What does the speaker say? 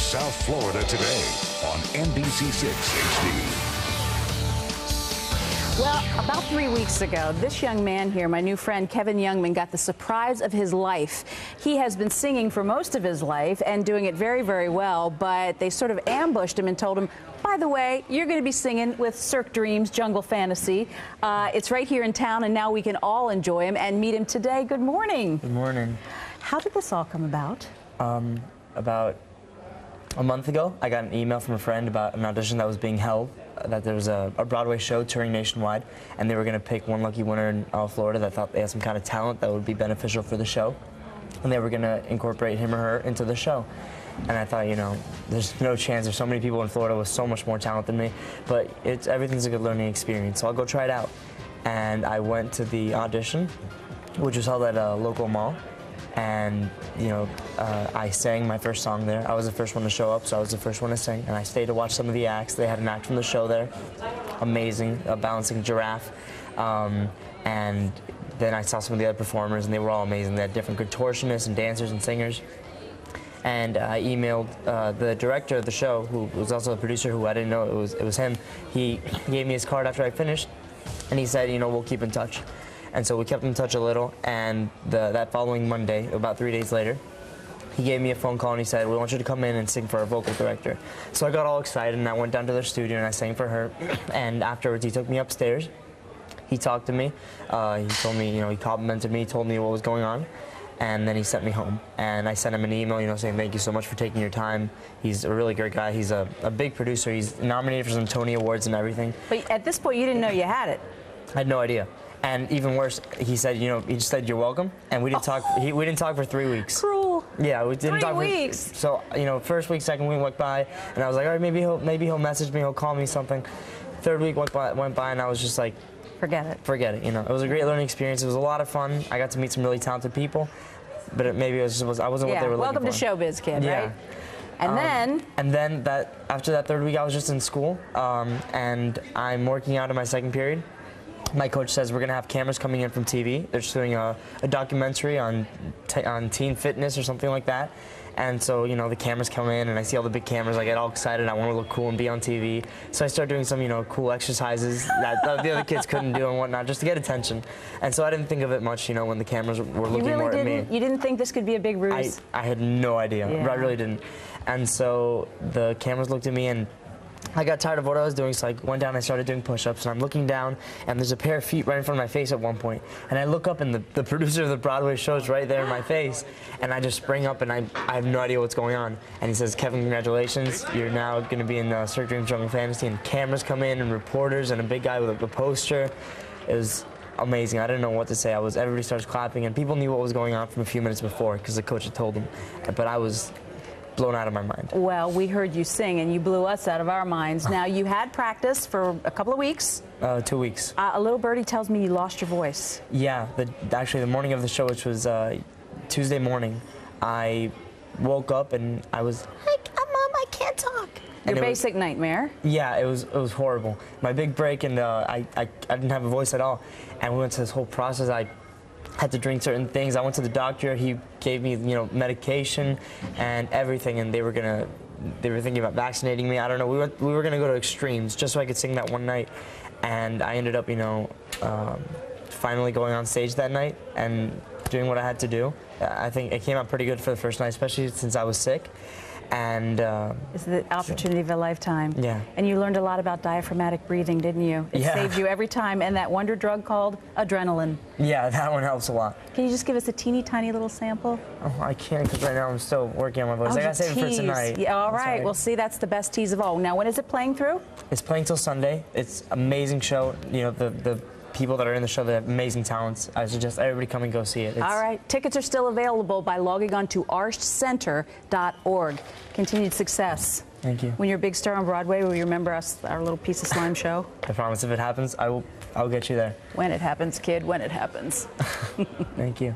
South Florida today on NBC 6 HD. Well, about 3 weeks ago, this young man here, my new friend Kevin Youngman, got the surprise of his life. He has been singing for most of his life and doing it very, very well, but they sort of ambushed him and told him, by the way, you're going to be singing with Cirque Dreams Jungle Fantasy. It's right here in town, and now we can all enjoy him and meet him today. Good morning. Good morning. How did this all come about? About a month ago, I got an email from a friend about an audition that was being held, that there was a Broadway show touring nationwide, and they were going to pick one lucky winner in Florida that thought they had some kind of talent that would be beneficial for the show, and they were going to incorporate him or her into the show. And I thought, you know, there's no chance. There's so many people in Florida with so much more talent than me, but everything's a good learning experience, so I'll go try it out. And I went to the audition, which was held at a local mall. And, you know, I sang my first song there. I was the first one to show up, so I was the first one to sing. And I stayed to watch some of the acts. They had an act from the show there. Amazing, a balancing giraffe. And then I saw some of the other performers, and they were all amazing. They had different contortionists and dancers and singers. And I emailed the director of the show, who was also a producer, who I didn't know it was him. He gave me his card after I finished, and he said, you know, we'll keep in touch. And so we kept in touch a little, and that following Monday, about 3 days later, he gave me a phone call and he said, we want you to come in and sing for our vocal director. So I got all excited and I went down to their studio and I sang for her. And afterwards he took me upstairs, he talked to me, he told me, you know, he complimented me, told me what was going on, and then he sent me home. And I sent him an email, you know, saying thank you so much for taking your time. He's a really great guy. He's a big producer. He's nominated for some Tony Awards and everything. But at this point you didn't know you had it. I had no idea. And even worse, he said, you know, he just said, you're welcome. And we didn't talk, we didn't talk for 3 weeks. Cruel. Yeah, we didn't talk 3 weeks. So, you know, first week, second week went by, and I was like, all right, maybe he'll message me, he'll call me something. Third week went by, and I was just like, forget it. Forget it, you know. It was a great learning experience. It was a lot of fun. I got to meet some really talented people, but I wasn't what they were looking for. Welcome to showbiz, kid, yeah. right? And then? After that third week, I was just in school, and I'm working out in my second period. My coach says we're going to have cameras coming in from TV. They're just doing a documentary on teen fitness or something like that. And so, you know, the cameras come in and I see all the big cameras. I get all excited. I want to look cool and be on TV. So I start doing some, you know, cool exercises that the other kids couldn't do and whatnot, just to get attention. And so I didn't think of it much, you know, when the cameras were looking more at me. You didn't think this could be a big ruse? I had no idea. Yeah. I really didn't. And so the cameras looked at me and I got tired of what I was doing, so I went down and I started doing push-ups, and I'm looking down, and there's a pair of feet right in front of my face at one point. And I look up, and the producer of the Broadway show is right there in my face. And I just spring up, and I have no idea what's going on. And he says, Kevin, congratulations. You're now going to be in Cirque Dreams Jungle Fantasy. And cameras come in, and reporters, and a big guy with a poster. It was amazing. I didn't know what to say. Everybody starts clapping, and people knew what was going on from a few minutes before, because the coach had told them. But I was blown out of my mind. Well, we heard you sing, and you blew us out of our minds. Now, you had practice for a couple of weeks. 2 weeks. A little birdie tells me you lost your voice. Yeah, actually the morning of the show, which was Tuesday morning, I woke up and I was like, Mom, I can't talk. Your basic nightmare. Yeah, it was horrible. My big break, and I didn't have a voice at all. And we went to this whole process. I had to drink certain things. I went to the doctor. He gave me, you know, medication and everything, and they were thinking about vaccinating me. I don't know. We were gonna go to extremes just so I could sing that one night, and I ended up, you know, finally going on stage that night and doing what I had to do. I think it came out pretty good for the first night, especially since I was sick. And it's the opportunity of a lifetime. Yeah. And you learned a lot about diaphragmatic breathing, didn't you? It saved you every time. And that wonder drug called adrenaline. Yeah, that one helps a lot. Can you just give us a teeny tiny little sample? Oh, I can't, because right now I'm still working on my voice. I gotta save it for tonight. Yeah, all right. Well, see, that's the best tease of all. Now, when is it playing through? It's playing till Sunday. It's an amazing show. You know, the people that are in the show, they have amazing talents. I suggest everybody come and go see it. All right. Tickets are still available by logging on to archcenter.org. Continued success. Thank you. When you're a big star on Broadway, will you remember us, our little piece of slime show? I promise if it happens, I'll get you there. When it happens, kid, when it happens. Thank you.